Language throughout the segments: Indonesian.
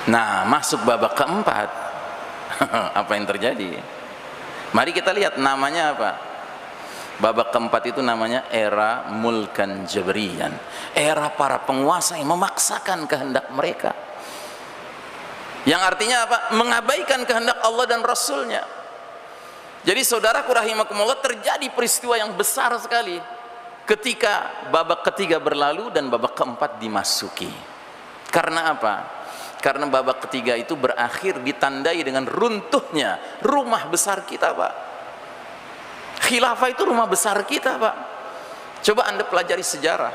Nah, masuk babak keempat. Apa yang terjadi? Mari kita lihat namanya apa. Babak keempat itu namanya era mulkan jabriyan, era para penguasa yang memaksakan kehendak mereka, yang artinya apa? Mengabaikan kehendak Allah dan Rasulnya. Jadi saudaraku rahimakumullah, terjadi peristiwa yang besar sekali ketika babak ketiga berlalu dan babak keempat dimasuki. Karena apa? Karena babak ketiga itu berakhir ditandai dengan runtuhnya rumah besar kita, Pak. Khilafah itu rumah besar kita, Pak. Coba Anda pelajari sejarah.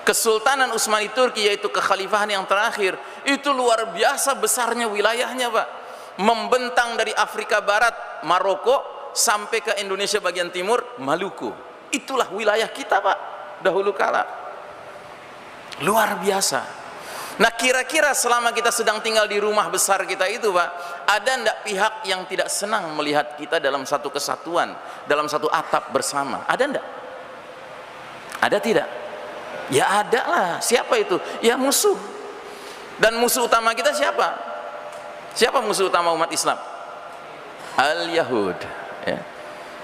Kesultanan Utsmani Turki, yaitu kekhalifahan yang terakhir, itu luar biasa besarnya wilayahnya, Pak. Membentang dari Afrika Barat, Maroko, sampai ke Indonesia bagian timur, Maluku. Itulah wilayah kita, Pak, dahulu kala. Luar biasa. Nah, kira-kira selama kita sedang tinggal di rumah besar kita itu, Pak, ada enggak pihak yang tidak senang melihat kita dalam satu kesatuan, dalam satu atap bersama? Ada enggak? Ada tidak? Ya ada lah. Siapa itu? Ya musuh. Dan musuh utama kita siapa? Siapa musuh utama umat Islam? Al-Yahud. Ya.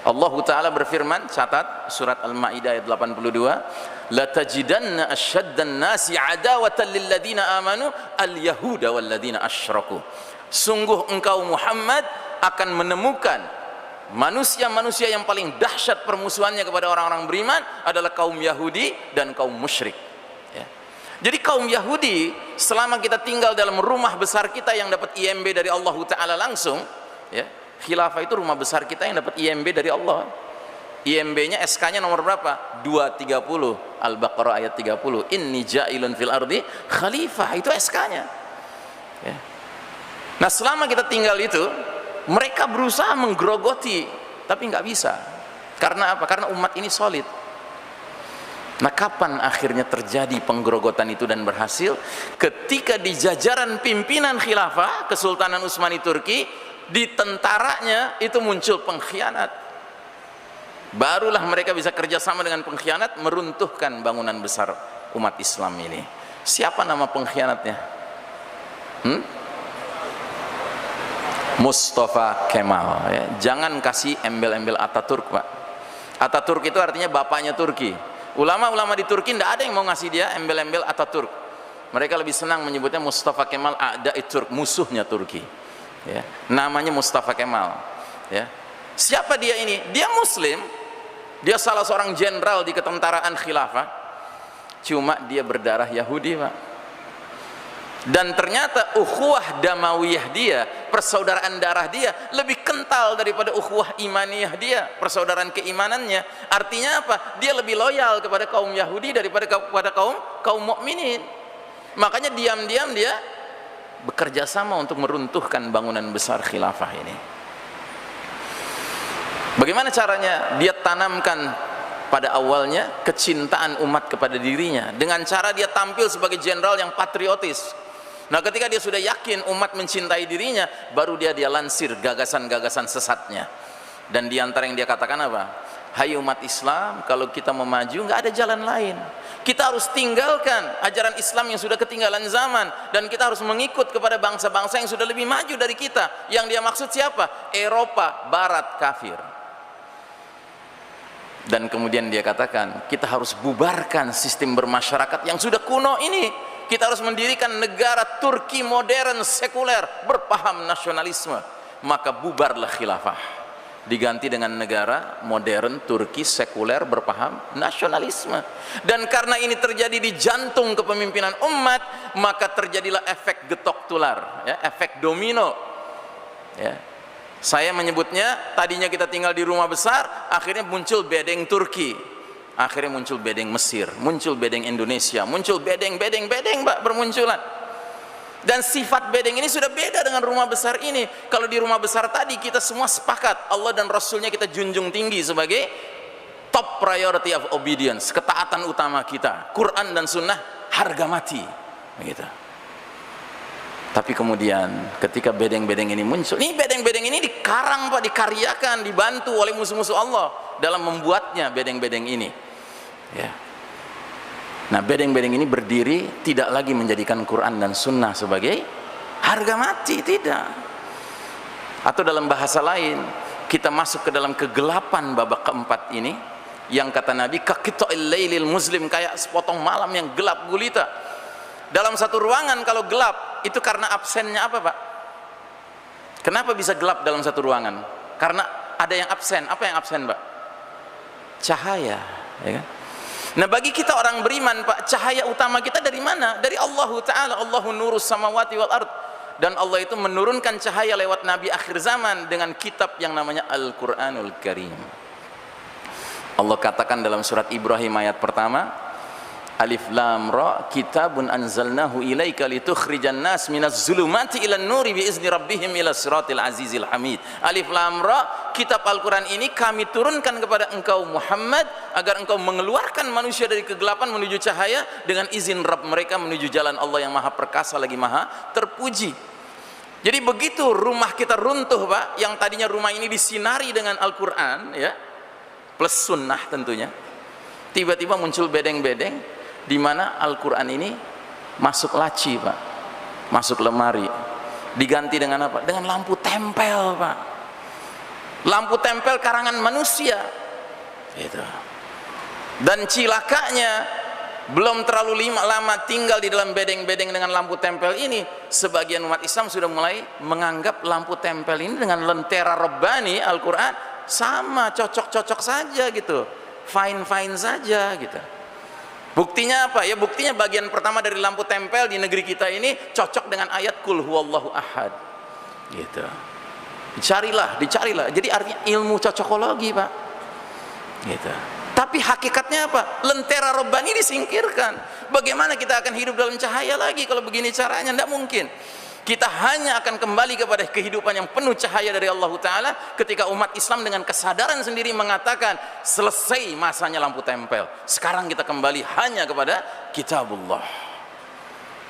Allah Ta'ala berfirman, catat surat Al-Ma'idah ayat 82, la tajidanna asyaddan nasi adawatan lilladina amanu al-yahuda walladina asyraku. Sungguh engkau Muhammad akan menemukan manusia-manusia yang paling dahsyat permusuhannya kepada orang-orang beriman adalah kaum Yahudi dan kaum musyrik. Ya. Jadi kaum Yahudi, selama kita tinggal dalam rumah besar kita yang dapat IMB dari Allah Ta'ala langsung, ya, khilafah itu rumah besar kita yang dapat IMB dari Allah. IMB-nya, SK-nya nomor berapa? 230, Al-Baqarah ayat 30, inni ja'ilun fil ardi khalifah, itu SK-nya. Ya. Nah, selama kita tinggal itu, mereka berusaha menggerogoti, tapi nggak bisa. Karena apa? Karena umat ini solid. Nah, kapan akhirnya terjadi penggerogotan itu dan berhasil? Ketika di jajaran pimpinan khilafah Kesultanan Utsmani Turki, di tentaranya itu muncul pengkhianat. Barulah mereka bisa kerjasama dengan pengkhianat meruntuhkan bangunan besar umat Islam ini. Siapa nama pengkhianatnya? Mustafa Kemal. Ya. Jangan kasih embel-embel Ataturk, Pak. Ataturk itu artinya bapaknya Turki. Ulama-ulama di Turki tidak ada yang mau ngasih dia embel-embel Ataturk. Mereka lebih senang menyebutnya Mustafa Kemal A'da'i Turk, musuhnya Turki. Ya. Namanya Mustafa Kemal. Ya. Siapa dia ini? Dia Muslim. Dia salah seorang jenderal di ketentaraan khilafah. Cuma dia berdarah Yahudi, Pak. Dan ternyata ukhuwah damawiyah dia, persaudaraan darah dia lebih kental daripada ukhuwah imaniyah dia, persaudaraan keimanannya. Artinya apa? Dia lebih loyal kepada kaum Yahudi daripada kepada kaum mukminin. Makanya diam-diam dia bekerja sama untuk meruntuhkan bangunan besar khilafah ini. Bagaimana caranya? Dia tanamkan pada awalnya kecintaan umat kepada dirinya dengan cara dia tampil sebagai jenderal yang patriotis. Nah, ketika dia sudah yakin umat mencintai dirinya, baru dia lansir gagasan-gagasan sesatnya. Dan di antara yang dia katakan apa? Hai umat Islam, kalau kita mau maju nggak ada jalan lain. Kita harus tinggalkan ajaran Islam yang sudah ketinggalan zaman, dan kita harus mengikut kepada bangsa-bangsa yang sudah lebih maju dari kita. Yang dia maksud siapa? Eropa Barat kafir. Dan kemudian dia katakan, kita harus bubarkan sistem bermasyarakat yang sudah kuno ini. Kita harus mendirikan negara Turki modern, sekuler, berpaham nasionalisme. Maka bubarlah khilafah, diganti dengan negara modern Turki sekuler berpaham nasionalisme. Dan karena ini terjadi di jantung kepemimpinan umat, maka terjadilah efek getok tular, ya, efek domino. Ya. Saya menyebutnya, tadinya kita tinggal di rumah besar, akhirnya muncul bedeng Turki, akhirnya muncul bedeng Mesir, muncul bedeng Indonesia, muncul bedeng Pak, bermunculan. Dan sifat bedeng ini sudah beda dengan rumah besar ini. Kalau di rumah besar tadi kita semua sepakat Allah dan Rasulnya kita junjung tinggi sebagai top priority of obedience, ketaatan utama kita, Quran dan Sunnah harga mati, begitu. Tapi kemudian ketika bedeng-bedeng ini muncul, ini bedeng-bedeng ini dikarang Pak, dikaryakan, dibantu oleh musuh-musuh Allah dalam membuatnya bedeng-bedeng ini. Ya. Nah, bedeng-bedeng ini berdiri tidak lagi menjadikan Quran dan Sunnah sebagai harga mati, tidak. Atau dalam bahasa lain, kita masuk ke dalam kegelapan babak keempat ini, yang kata Nabi kaqita'il lailil muslim, kayak sepotong malam yang gelap gulita. Dalam satu ruangan kalau gelap itu karena absennya apa, Pak? Kenapa bisa gelap dalam satu ruangan? Karena ada yang absen. Apa yang absen, Pak? Cahaya, ya kan? Nah, bagi kita orang beriman, Pak, cahaya utama kita dari mana? Dari Allah Ta'ala. Allahu nurus samawati wal ard. Dan Allah itu menurunkan cahaya lewat Nabi akhir zaman dengan kitab yang namanya Al-Quranul Karim. Allah katakan dalam surat Ibrahim ayat pertama, Alif Lam Ra, kitabun anzalnahu ilaika litukhrijan nas minaz zulumati ilan nuri biizni rabbihim ila siratil azizil hamid. Alif Lam Ra, kitab Al-Quran ini kami turunkan kepada engkau Muhammad agar engkau mengeluarkan manusia dari kegelapan menuju cahaya dengan izin Rabb mereka menuju jalan Allah yang maha perkasa lagi maha terpuji. Jadi begitu rumah kita runtuh, Pak, yang tadinya rumah ini disinari dengan Al-Quran, ya, plus sunnah tentunya, tiba-tiba muncul bedeng-bedeng di mana Al-Quran ini masuk laci, Pak, masuk lemari, diganti dengan apa? Dengan lampu tempel, Pak, lampu tempel karangan manusia, gitu. Dan cilakanya, belum terlalu lama tinggal di dalam bedeng-bedeng dengan lampu tempel ini, sebagian umat Islam sudah mulai menganggap lampu tempel ini dengan lentera Rabbani Al-Quran sama, cocok-cocok saja gitu, fine-fine saja gitu. Buktinya apa? Ya buktinya bagian pertama dari lampu tempel di negeri kita ini cocok dengan ayat Qul huwallahu ahad gitu. Dicarilah. Jadi artinya ilmu cocokologi, Pak, gitu. Tapi hakikatnya apa? Lentera Rabbani disingkirkan. Bagaimana kita akan hidup dalam cahaya lagi kalau begini caranya? Tidak mungkin. Kita hanya akan kembali kepada kehidupan yang penuh cahaya dari Allah Ta'ala ketika umat Islam dengan kesadaran sendiri mengatakan selesai masanya lampu tempel, sekarang kita kembali hanya kepada kitabullah.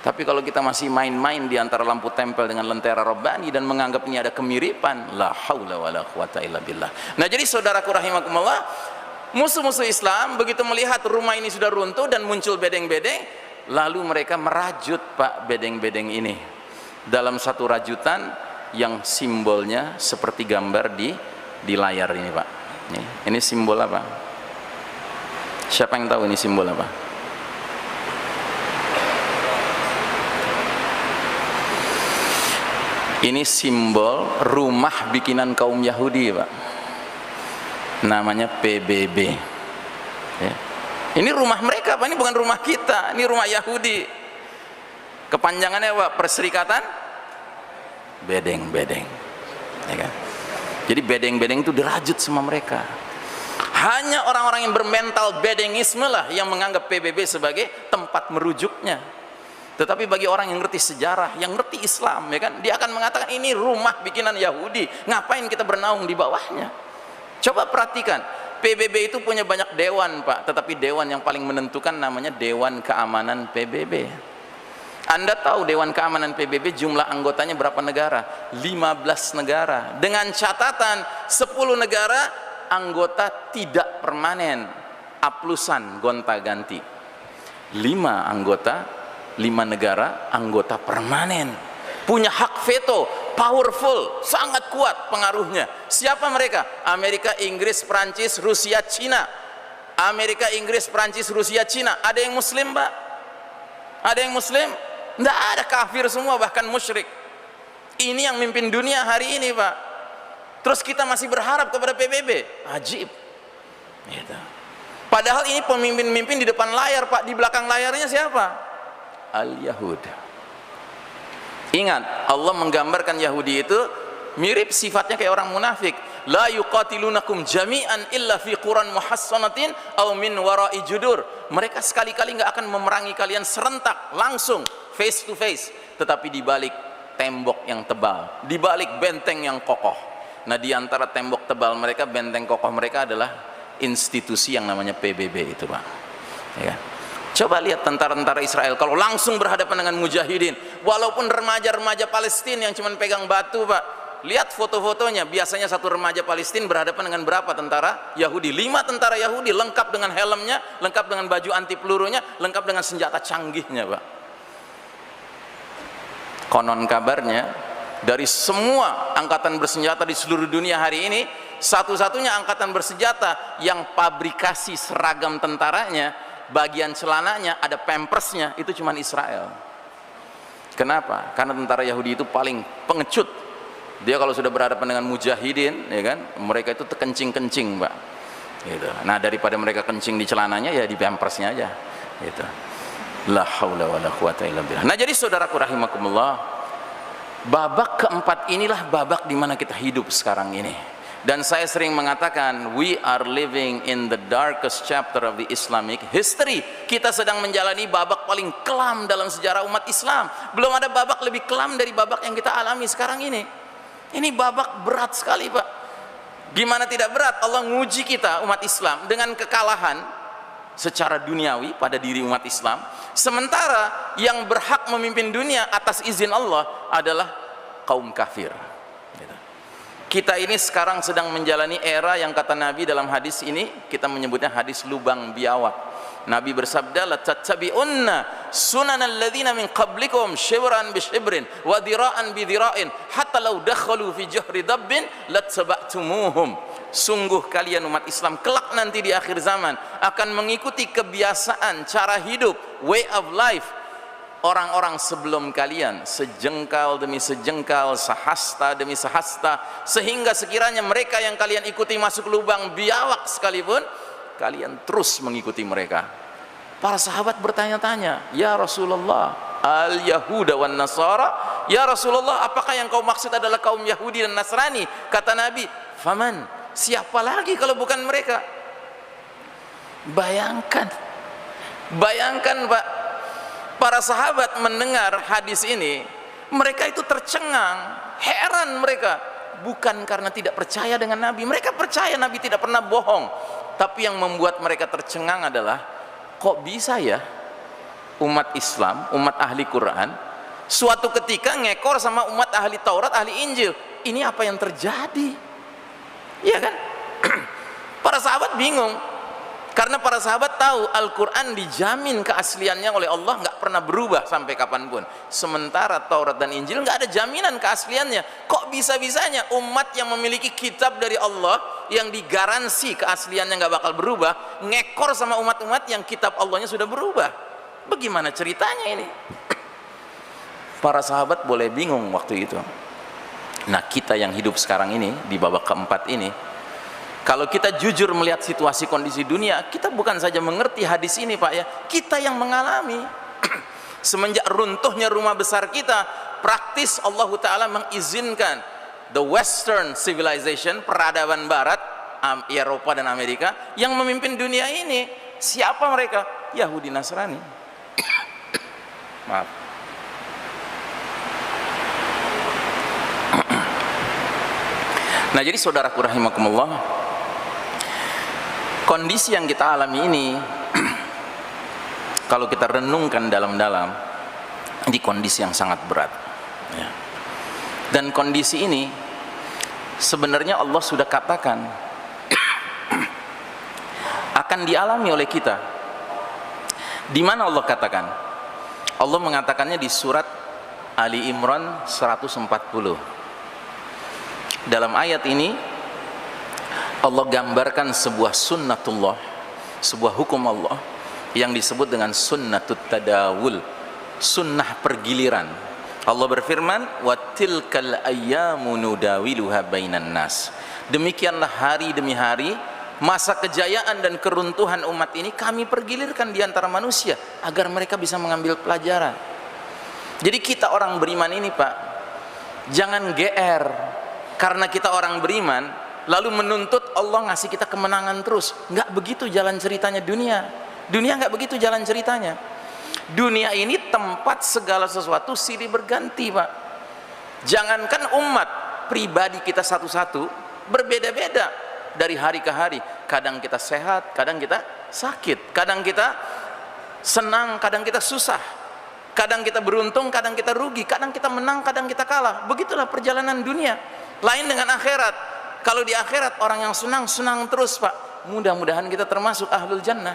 Tapi kalau kita masih main-main di antara lampu tempel dengan lentera Rabbani dan menganggap ini ada kemiripan, la haula wala quwata illa billah. Nah, jadi saudaraku rahimakumullah, musuh-musuh Islam begitu melihat rumah ini sudah runtuh dan muncul bedeng-bedeng, lalu mereka merajut, Pak, bedeng-bedeng ini dalam satu rajutan yang simbolnya seperti gambar di layar ini, Pak. Ini simbol apa? Siapa yang tahu ini simbol apa? Ini simbol rumah bikinan kaum Yahudi, Pak. Namanya PBB, ya. Ini rumah mereka, Pak, ini bukan rumah kita, ini rumah Yahudi. Kepanjangannya apa? Perserikatan bedeng-bedeng, ya kan? Jadi bedeng-bedeng itu dirajut sama mereka. Hanya orang-orang yang bermental bedengisme lah yang menganggap PBB sebagai tempat merujuknya. Tetapi bagi orang yang ngerti sejarah, yang ngerti Islam, ya kan, dia akan mengatakan ini rumah bikinan Yahudi, ngapain kita bernaung di bawahnya? Coba perhatikan, PBB itu punya banyak dewan, Pak, tetapi dewan yang paling menentukan namanya Dewan Keamanan PBB. Anda tahu Dewan Keamanan PBB jumlah anggotanya berapa negara? 15 negara. Dengan catatan 10 negara anggota tidak permanen, aplusan, gonta-ganti. 5 anggota, 5 negara anggota permanen, punya hak veto, powerful, sangat kuat pengaruhnya. Siapa mereka? Amerika, Inggris, Prancis, Rusia, Cina. Amerika, Inggris, Prancis, Rusia, Cina. Ada yang muslim, Pak? Ada yang muslim? Tidak ada, kafir semua, bahkan musyrik. Ini yang mimpin dunia hari ini, Pak. Terus kita masih berharap kepada PBB? Ajib, gitu. Padahal ini pemimpin-pemimpin di depan layar, Pak. Di belakang layarnya siapa? Al-Yahud. Ingat, Allah menggambarkan Yahudi itu mirip sifatnya kayak orang munafik. La yuqatilunakum jami'an illa fi quran muhassanatin aw min wara'i judur. Mereka sekali-kali nggak akan memerangi kalian serentak, langsung, face to face, tetapi di balik tembok yang tebal, di balik benteng yang kokoh. Nah, di antara tembok tebal mereka, benteng kokoh mereka adalah institusi yang namanya PBB itu, Pak. Ya. Coba lihat tentara-tentara Israel kalau langsung berhadapan dengan mujahidin, walaupun remaja-remaja Palestina yang cuma pegang batu, Pak. Lihat foto-fotonya, biasanya satu remaja Palestina berhadapan dengan berapa tentara Yahudi? 5 tentara Yahudi lengkap dengan helmnya, lengkap dengan baju anti pelurunya, lengkap dengan senjata canggihnya, Pak. Konon kabarnya dari semua angkatan bersenjata di seluruh dunia hari ini, satu-satunya angkatan bersenjata yang pabrikasi seragam tentaranya, bagian celananya ada pampersnya, itu cuma Israel. Kenapa? Karena tentara Yahudi itu paling pengecut. Dia kalau sudah berhadapan dengan mujahidin, ya kan, mereka itu kencing-kencing, Pak. Gitu. Nah, daripada mereka kencing di celananya, ya di pampersnya aja. Gitu. La haula wala quwata illa billah. Nah, jadi saudaraku rahimakumullah, babak keempat inilah babak di mana kita hidup sekarang ini. Dan saya sering mengatakan, we are living in the darkest chapter of the Islamic history. Kita sedang menjalani babak paling kelam dalam sejarah umat Islam. Belum ada babak lebih kelam dari babak yang kita alami sekarang ini. Ini babak berat sekali, Pak. Gimana tidak berat? Allah nguji kita umat Islam dengan kekalahan secara duniawi pada diri umat Islam. Sementara yang berhak memimpin dunia atas izin Allah adalah kaum kafir. Kita ini sekarang sedang menjalani era yang kata Nabi dalam hadis ini, kita menyebutnya hadis lubang biawak. Nabi bersabda, la tattabi'unna sunanal ladzina min qablikum shibran bi shibrin wa dira'an bi dira'in hatta law dakhalu fi juhri dabbin lattaba'tumuhum. Sungguh kalian umat Islam kelak nanti di akhir zaman akan mengikuti kebiasaan, cara hidup, way of life orang-orang sebelum kalian, sejengkal demi sejengkal, sehasta demi sehasta, sehingga sekiranya mereka yang kalian ikuti masuk lubang biawak sekalipun, kalian terus mengikuti mereka. Para sahabat bertanya-tanya, ya Rasulullah, al-Yahuda wan Nasara, ya Rasulullah, apakah yang kau maksud adalah kaum Yahudi dan Nasrani? Kata Nabi, faman, siapa lagi kalau bukan mereka? Bayangkan Pak, para sahabat mendengar hadis ini, mereka itu tercengang, heran mereka. Bukan karena tidak percaya dengan Nabi, mereka percaya Nabi tidak pernah bohong. Tapi yang membuat mereka tercengang adalah, kok bisa ya umat Islam, umat ahli Quran, suatu ketika ngekor sama umat ahli Taurat, ahli Injil. Ini apa yang terjadi? Iya kan? Para sahabat bingung. Karena para sahabat tahu Al-Quran dijamin keasliannya oleh Allah, nggak pernah berubah sampai kapanpun. Sementara Taurat dan Injil nggak ada jaminan keasliannya. Kok bisa-bisanya umat yang memiliki kitab dari Allah yang digaransi keasliannya nggak bakal berubah, ngekor sama umat-umat yang kitab Allahnya sudah berubah? Bagaimana ceritanya ini? Para sahabat boleh bingung waktu itu. Nah, kita yang hidup sekarang ini di babak keempat ini, kalau kita jujur melihat situasi kondisi dunia, kita bukan saja mengerti hadis ini, Pak, ya, kita yang mengalami. Semenjak runtuhnya rumah besar kita, praktis Allah Ta'ala mengizinkan the western civilization, peradaban barat, Eropa dan Amerika, yang memimpin dunia ini. Siapa mereka? Yahudi Nasrani. Maaf. Nah, jadi saudaraku rahimakumullah, kondisi yang kita alami ini kalau kita renungkan dalam-dalam, di kondisi yang sangat berat ya. Dan kondisi ini sebenarnya Allah sudah katakan akan dialami oleh kita. Di mana Allah katakan? Allah mengatakannya di surat Ali Imran 140. Dalam ayat ini Allah gambarkan sebuah sunnatullah, sebuah hukum Allah yang disebut dengan sunnatut tadawul, sunnah pergiliran. Allah berfirman, wa tilkal ayyamu nudawiluha bainan nas. Demikianlah hari demi hari, masa kejayaan dan keruntuhan umat ini kami pergilirkan di antara manusia agar mereka bisa mengambil pelajaran. Jadi kita orang beriman ini, Pak, jangan GR karena kita orang beriman lalu menuntut Allah ngasih kita kemenangan terus. Nggak begitu jalan ceritanya dunia. Dunia nggak begitu jalan ceritanya. Dunia ini tempat segala sesuatu silih berganti, Pak. Jangankan umat, pribadi kita satu-satu berbeda-beda dari hari ke hari. Kadang kita sehat, kadang kita sakit, kadang kita senang, kadang kita susah, kadang kita beruntung, kadang kita rugi, kadang kita menang, kadang kita kalah. Begitulah perjalanan dunia. Lain dengan akhirat. Kalau di akhirat orang yang senang, senang terus, Pak. Mudah-mudahan kita termasuk ahlul jannah.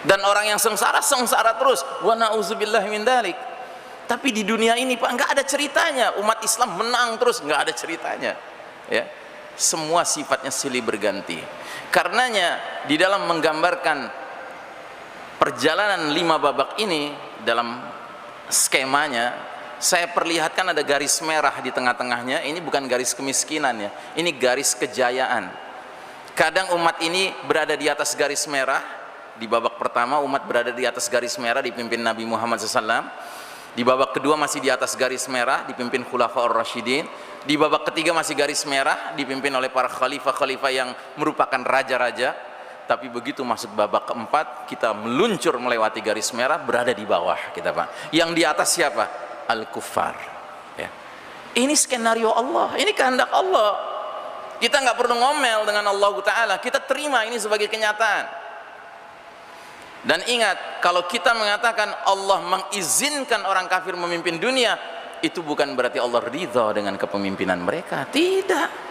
Dan orang yang sengsara, sengsara terus. Wa na'udzubillahi min dzalik. Tapi di dunia ini Pak, nggak ada ceritanya umat Islam menang terus, nggak ada ceritanya, ya. Semua sifatnya silih berganti. Karenanya di dalam menggambarkan perjalanan 5 babak ini, dalam skemanya saya perlihatkan ada garis merah di tengah-tengahnya. Ini bukan garis kemiskinan ya, ini garis kejayaan. Kadang umat ini berada di atas garis merah. Di babak pertama umat berada di atas garis merah dipimpin Nabi Muhammad SAW. Di babak kedua masih di atas garis merah dipimpin Khulafaur Rasyidin. Di babak ketiga masih garis merah dipimpin oleh para khalifah-khalifah yang merupakan raja-raja. Tapi begitu masuk babak keempat, kita meluncur melewati garis merah, berada di bawah kita Pak. Yang di atas siapa? Al-Kuffar, ya. Ini skenario Allah, ini kehendak Allah. Kita nggak perlu ngomel dengan Allah Ta'ala, kita terima ini sebagai kenyataan. Dan ingat, kalau kita mengatakan Allah mengizinkan orang kafir memimpin dunia, itu bukan berarti Allah ridha dengan kepemimpinan mereka. Tidak.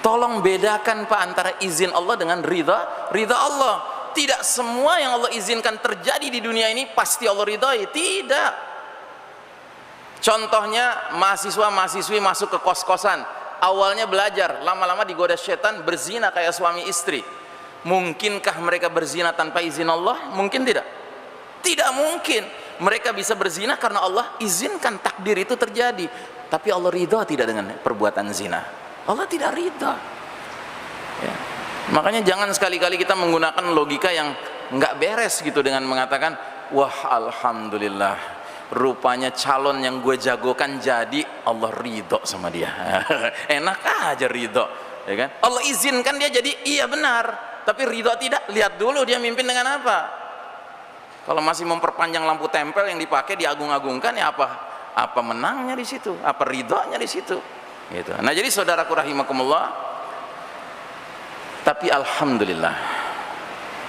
Tolong bedakan Pak antara izin Allah dengan ridha Allah. Tidak semua yang Allah izinkan terjadi di dunia ini pasti Allah ridhai. Tidak. Contohnya mahasiswa-mahasiswi masuk ke kos-kosan, awalnya belajar, lama-lama digoda setan, berzina kayak suami istri. Mungkinkah mereka berzina tanpa izin Allah? Mungkin tidak. Tidak mungkin. Mereka bisa berzina karena Allah izinkan takdir itu terjadi. Tapi Allah ridha tidak dengan perbuatan zina. Allah tidak ridha, ya. Makanya jangan sekali-kali kita menggunakan logika yang nggak beres gitu dengan mengatakan, wah alhamdulillah, rupanya calon yang gue jagokan jadi, Allah ridho sama dia. Enak aja ridho, ya kan? Allah izinkan dia jadi, iya benar. Tapi ridho tidak, lihat dulu dia mimpin dengan apa. Kalau masih memperpanjang lampu tempel yang dipakai diagung-agungkan, ya apa menangnya di situ, apa ridhonya di situ, gitu. Nah jadi saudaraku rahimakumullah, tapi alhamdulillah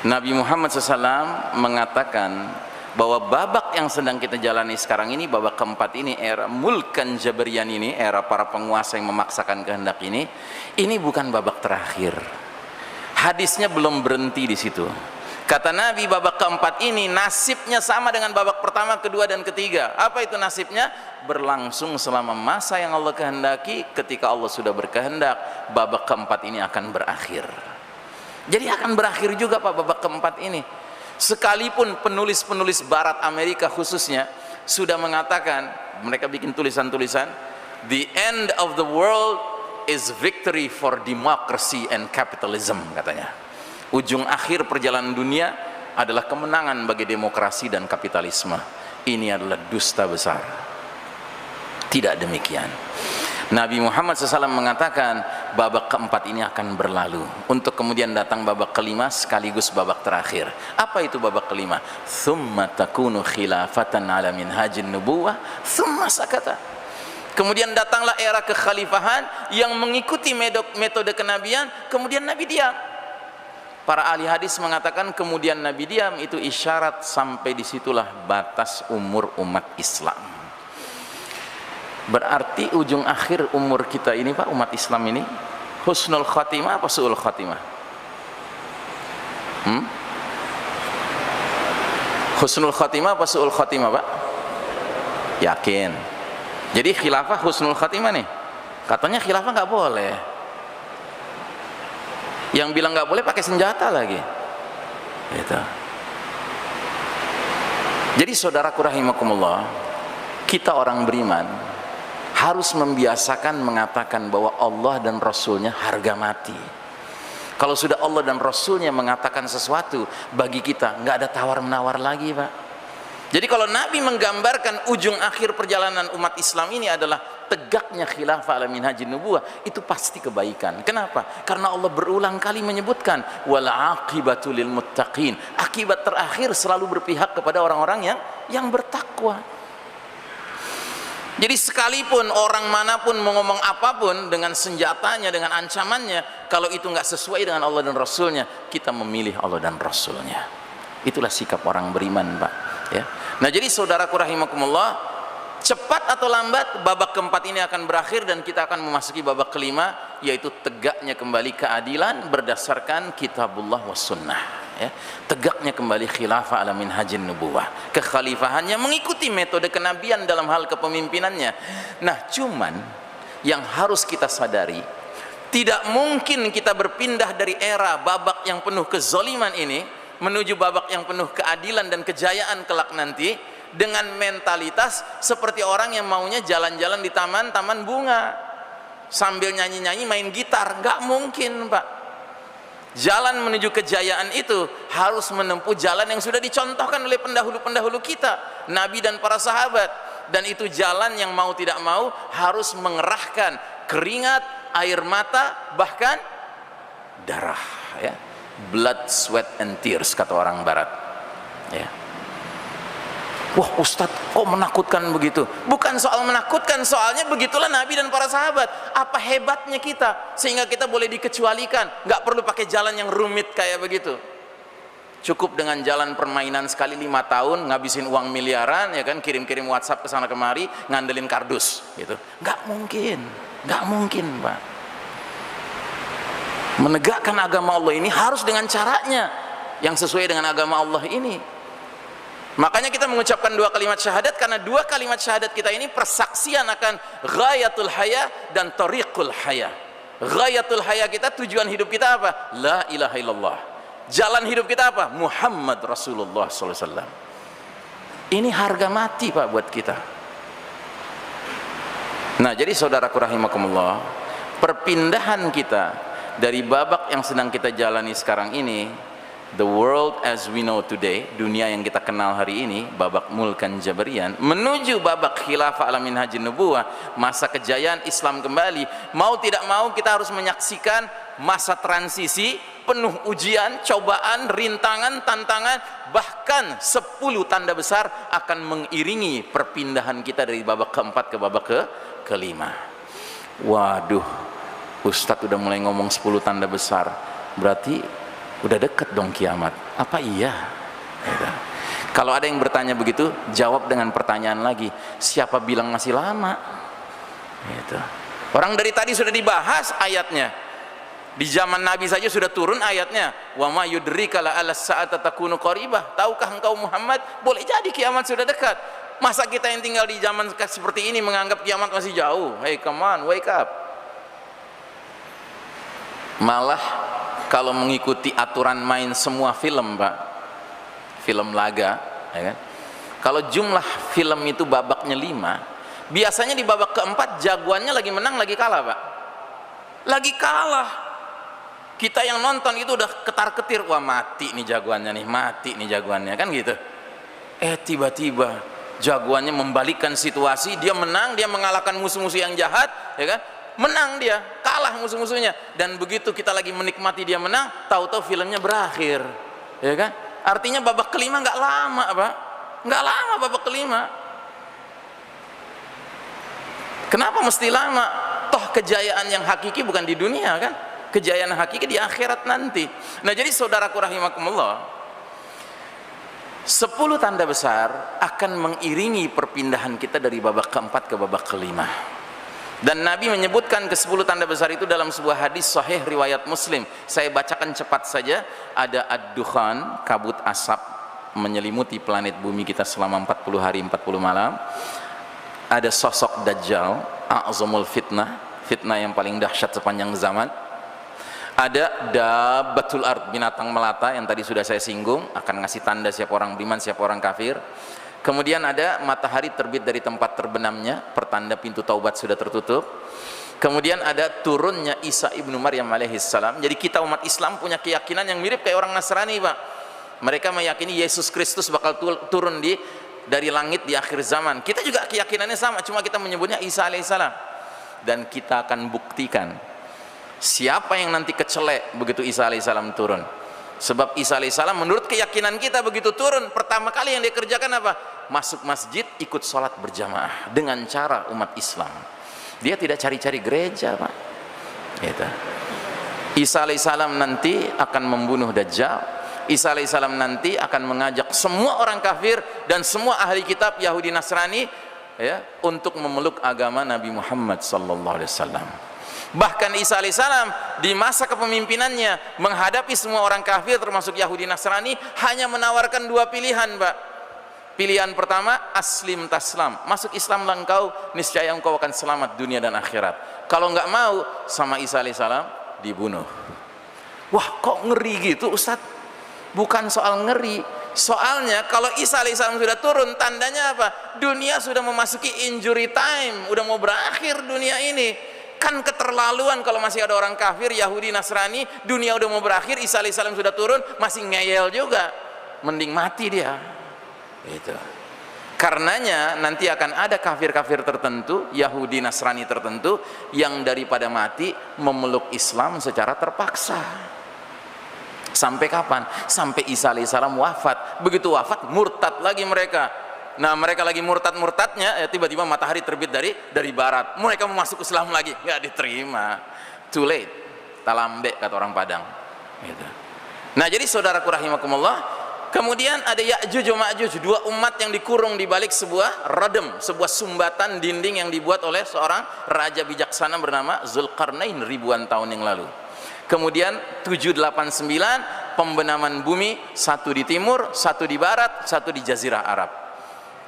Nabi Muhammad SAW mengatakan bahwa babak yang sedang kita jalani sekarang ini, babak keempat ini, era mulkan Jabriyan ini, era para penguasa yang memaksakan kehendak ini bukan babak terakhir. Hadisnya belum berhenti di situ. Kata Nabi, babak keempat ini nasibnya sama dengan babak pertama, kedua, dan ketiga. Apa itu nasibnya? Berlangsung selama masa yang Allah kehendaki. Ketika Allah sudah berkehendak, babak keempat ini akan berakhir. Jadi akan berakhir juga Pak babak keempat ini. Sekalipun penulis-penulis Barat Amerika khususnya sudah mengatakan, mereka bikin tulisan-tulisan, the end of the world is victory for democracy and capitalism, katanya. Ujung akhir perjalanan dunia adalah kemenangan bagi demokrasi dan kapitalisme. Ini adalah dusta besar. Tidak demikian. Nabi Muhammad SAW mengatakan babak keempat ini akan berlalu, untuk kemudian datang babak kelima sekaligus babak terakhir. Apa itu babak kelima? Thumma takunu khilafatan ala minhajin nubuwah thumma sakata. Kemudian datanglah era kekhalifahan yang mengikuti metode kenabian, kemudian Nabi diam. Para ahli hadis mengatakan kemudian Nabi diam itu isyarat sampai disitulah batas umur umat Islam. Berarti ujung akhir umur kita ini Pak, umat Islam ini, husnul khatimah apa su'ul khatimah? Husnul khatimah apa su'ul khatimah Pak? Yakin? Jadi khilafah husnul khatimah nih? Katanya khilafah nggak boleh. Yang bilang nggak boleh pakai senjata lagi. Gitu. Jadi saudaraku rahimakumullah, kita orang beriman harus membiasakan mengatakan bahwa Allah dan Rasulnya harga mati. Kalau sudah Allah dan Rasulnya mengatakan sesuatu, bagi kita nggak ada tawar-menawar lagi Pak. Jadi kalau Nabi menggambarkan ujung akhir perjalanan umat Islam ini adalah tegaknya khilafah ala minhajin nubuwah, itu pasti kebaikan. Kenapa? Karena Allah berulang kali menyebutkan wal aqibatu lil muttaqin. Akibat terakhir selalu berpihak kepada orang-orang yang bertakwa. Jadi sekalipun orang manapun mengomong apapun dengan senjatanya, dengan ancamannya, kalau itu nggak sesuai dengan Allah dan Rasulnya, kita memilih Allah dan Rasulnya. Itulah sikap orang beriman Pak, ya. Nah jadi saudaraku rahimakumullah, cepat atau lambat babak keempat ini akan berakhir dan kita akan memasuki babak kelima, yaitu tegaknya kembali keadilan berdasarkan kitabullah was sunnah. ya, tegaknya kembali khilafah ala minhajin nubuwah, kekhalifahannya mengikuti metode kenabian dalam hal kepemimpinannya. Nah, cuman yang harus kita sadari, tidak mungkin kita berpindah dari era babak yang penuh kezaliman ini menuju babak yang penuh keadilan dan kejayaan kelak nanti dengan mentalitas seperti orang yang maunya jalan-jalan di taman bunga sambil nyanyi-nyanyi main gitar. Nggak mungkin, Pak. Jalan menuju kejayaan itu harus menempuh jalan yang sudah dicontohkan oleh pendahulu-pendahulu kita, Nabi dan para sahabat. Dan itu jalan yang mau tidak mau harus mengerahkan keringat, air mata, bahkan darah, ya. Blood, sweat, and tears, kata orang barat, ya. Wah, Ustadz, kok menakutkan begitu? Bukan soal menakutkan, soalnya begitulah Nabi dan para sahabat. Apa hebatnya kita sehingga kita boleh dikecualikan, nggak perlu pakai jalan yang rumit kayak begitu. Cukup dengan jalan permainan sekali 5 tahun, ngabisin uang miliaran, ya kan, kirim-kirim WhatsApp ke sana kemari, ngandelin kardus, gitu. Nggak mungkin, Pak. Menegakkan agama Allah ini harus dengan caranya yang sesuai dengan agama Allah ini. Makanya kita mengucapkan 2 kalimat syahadat, karena 2 kalimat syahadat kita ini persaksian akan ghayatul haya dan tariqul haya. Ghayatul haya kita, tujuan hidup kita apa? La ilaha illallah. Jalan hidup kita apa? Muhammad Rasulullah SAW. Ini harga mati, Pak, buat kita. Nah, jadi saudaraku rahimakumullah, perpindahan kita dari babak yang sedang kita jalani sekarang ini, the world as we know today, dunia yang kita kenal hari ini, babak mulkan Jabrian, menuju babak khilafah ala minhajin nubuwah, masa kejayaan Islam kembali. Mau tidak mau kita harus menyaksikan masa transisi penuh ujian, cobaan, rintangan, tantangan, bahkan 10 tanda besar akan mengiringi perpindahan kita dari babak keempat ke babak kelima. Waduh, Ustadz udah mulai ngomong 10 tanda besar, berarti udah deket dong kiamat. Apa iya? Gitu. Kalau ada yang bertanya begitu, jawab dengan pertanyaan lagi, siapa bilang masih lama? Gitu. Orang dari tadi sudah dibahas ayatnya. Di zaman Nabi saja sudah turun ayatnya. Wa ma yudrika la ala sa'ata takunu qaribah. Tahukah engkau Muhammad, boleh jadi kiamat sudah dekat. Masa kita yang tinggal di zaman seperti ini menganggap kiamat masih jauh? Hey, come on, wake up. Malah kalau mengikuti aturan main semua film, Pak, film laga, ya kan? Kalau jumlah film itu babaknya 5, biasanya di babak keempat jagoannya lagi menang lagi kalah, Pak. Lagi kalah. Kita yang nonton itu udah ketar-ketir, wah mati nih jagoannya, kan gitu. Tiba-tiba jagoannya membalikkan situasi, dia menang, dia mengalahkan musuh-musuh yang jahat, ya kan? Menang dia, kalah musuh-musuhnya. Dan begitu kita lagi menikmati dia menang, tahu-tahu filmnya berakhir, ya kan? Artinya babak kelima nggak lama, Pak, nggak lama babak kelima. Kenapa mesti lama? Toh kejayaan yang hakiki bukan di dunia, kan? Kejayaan hakiki di akhirat nanti. Nah, jadi saudaraku rahimakumullah, 10 tanda besar akan mengiringi perpindahan kita dari babak keempat ke babak kelima. Dan Nabi menyebutkan ke-10 tanda besar itu dalam sebuah hadis sahih riwayat Muslim. Saya bacakan cepat saja. Ada ad-dukhan, kabut asap menyelimuti planet bumi kita selama 40 hari 40 malam. Ada sosok Dajjal, a'zamul fitnah, fitnah yang paling dahsyat sepanjang zaman. Ada dabbatul ard, binatang melata yang tadi sudah saya singgung, akan ngasih tanda siapa orang beriman, siapa orang kafir. Kemudian ada matahari terbit dari tempat terbenamnya, pertanda pintu taubat sudah tertutup. Kemudian ada turunnya Isa ibnu Maryam alaihissalam. Jadi kita umat Islam punya keyakinan yang mirip kayak orang Nasrani, Pak. Mereka meyakini Yesus Kristus bakal turun dari langit di akhir zaman. Kita juga keyakinannya sama, cuma kita menyebutnya Isa alaihissalam. Dan kita akan buktikan siapa yang nanti kecelek begitu Isa alaihissalam turun. Sebab Isa alaihissalam menurut keyakinan kita begitu turun, pertama kali yang dia kerjakan apa? Masuk masjid, ikut sholat berjamaah dengan cara umat Islam. Dia tidak cari-cari gereja, Pak. Gitu. Isa alaihissalam nanti akan membunuh Dajjal. Isa alaihissalam nanti akan mengajak semua orang kafir dan semua ahli kitab Yahudi Nasrani, ya, untuk memeluk agama Nabi Muhammad sallallahu alaihi wasallam. Bahkan Isa alaihissalam di masa kepemimpinannya menghadapi semua orang kafir termasuk Yahudi Nasrani hanya menawarkan dua pilihan, Pak. Pilihan pertama, aslim taslam, masuk Islamlah engkau, niscaya engkau akan selamat dunia dan akhirat. Kalau enggak mau, sama Isa alaihissalam dibunuh. Wah, kok ngeri gitu Ustaz? Bukan soal ngeri, soalnya kalau Isa alaihissalam sudah turun, tandanya apa? Dunia sudah memasuki injury time, udah mau berakhir dunia ini. Kan keterlaluan kalau masih ada orang kafir, Yahudi, Nasrani, dunia udah mau berakhir, Isa alaihissalam sudah turun, masih ngeyel juga. Mending mati dia. Itu. Karenanya nanti akan ada kafir-kafir tertentu, Yahudi, Nasrani tertentu yang daripada mati memeluk Islam secara terpaksa. Sampai kapan? Sampai Isa alaihissalam wafat. Begitu wafat, murtad lagi mereka. Nah, mereka lagi murtad-murtadnya, ya tiba-tiba matahari terbit dari barat. Mereka mau masuk Islam lagi, nggak diterima. Too late. Talambe kata orang Padang. Gitu. Nah, jadi saudaraku rahimakumullah, kemudian ada Ya'juj wa Ma'juj, dua umat yang dikurung di balik sebuah radem, sebuah sumbatan dinding yang dibuat oleh seorang raja bijaksana bernama Zulkarnain ribuan tahun yang lalu. Kemudian 789 pembenaman bumi, satu di timur, satu di barat, satu di Jazirah Arab.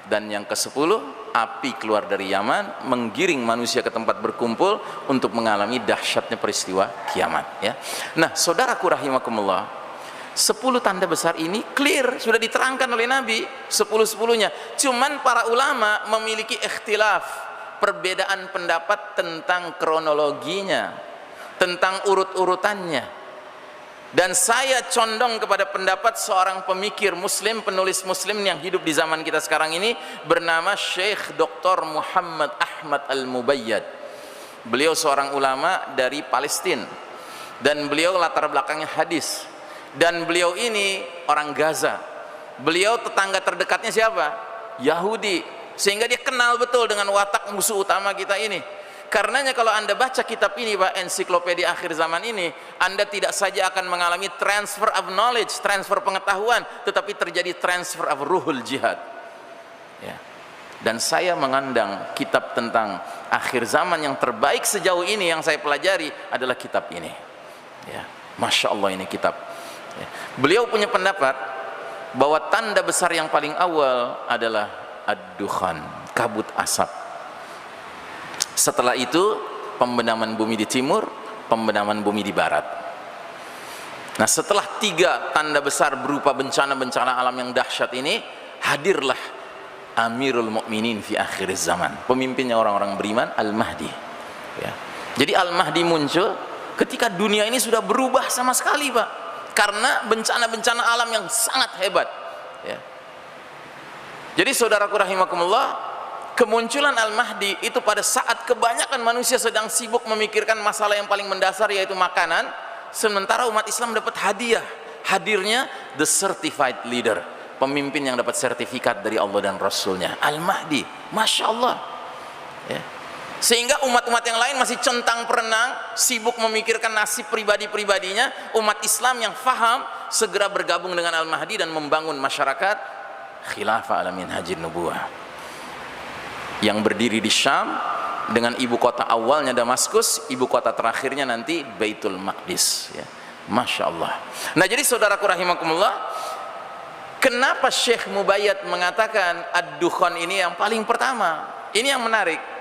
Dan yang ke-10, api keluar dari Yaman menggiring manusia ke tempat berkumpul untuk mengalami dahsyatnya peristiwa kiamat, ya. Nah, saudaraku rahimakumullah, 10 tanda besar ini clear, sudah diterangkan oleh Nabi, 10-10-nya. Cuman para ulama memiliki ikhtilaf, perbedaan pendapat tentang kronologinya, tentang urut-urutannya. Dan saya condong kepada pendapat seorang pemikir muslim, penulis muslim yang hidup di zaman kita sekarang ini, bernama Syekh Dr. Muhammad Ahmad Al-Mubayyad. Beliau seorang ulama dari Palestina, dan beliau latar belakangnya hadis, dan beliau ini orang Gaza. Beliau tetangga terdekatnya siapa? Yahudi, sehingga dia kenal betul dengan watak musuh utama kita ini. Karenanya kalau Anda baca kitab ini, Pak, ensiklopedia akhir zaman ini, Anda tidak saja akan mengalami transfer of knowledge, transfer pengetahuan, tetapi terjadi transfer of ruhul jihad, ya. Dan saya mengandang kitab tentang akhir zaman yang terbaik sejauh ini yang saya pelajari adalah kitab ini, ya. Masya Allah, ini kitab, ya. Beliau punya pendapat bahwa tanda besar yang paling awal adalah ad-dukhan, kabut asap. Setelah itu pembenaman bumi di timur, pembenaman bumi di barat. Nah, setelah 3 tanda besar berupa bencana-bencana alam yang dahsyat ini, hadirlah Amirul Mukminin fi akhir zaman, pemimpinnya orang-orang beriman, Al-Mahdi, ya. Jadi Al-Mahdi muncul ketika dunia ini sudah berubah sama sekali, Pak, karena bencana-bencana alam yang sangat hebat, ya. Jadi saudaraku rahimakumullah, kemunculan Al-Mahdi itu pada saat kebanyakan manusia sedang sibuk memikirkan masalah yang paling mendasar, yaitu makanan, sementara umat Islam dapat hadiah, hadirnya the certified leader, pemimpin yang dapat sertifikat dari Allah dan Rasulnya, Al-Mahdi. Masya Allah, ya. Sehingga umat-umat yang lain masih centang perenang, sibuk memikirkan nasib pribadi-pribadinya. Umat Islam yang faham segera bergabung dengan Al-Mahdi dan membangun masyarakat khilafah ala minhajin nubuwah yang berdiri di Syam dengan ibu kota awalnya Damaskus, ibu kota terakhirnya nanti Baitul Maqdis, ya. Masya Allah. Nah, jadi saudaraku rahimakumullah, kenapa Syekh Mubayyad mengatakan ad-dukhan ini yang paling pertama? Ini yang menarik.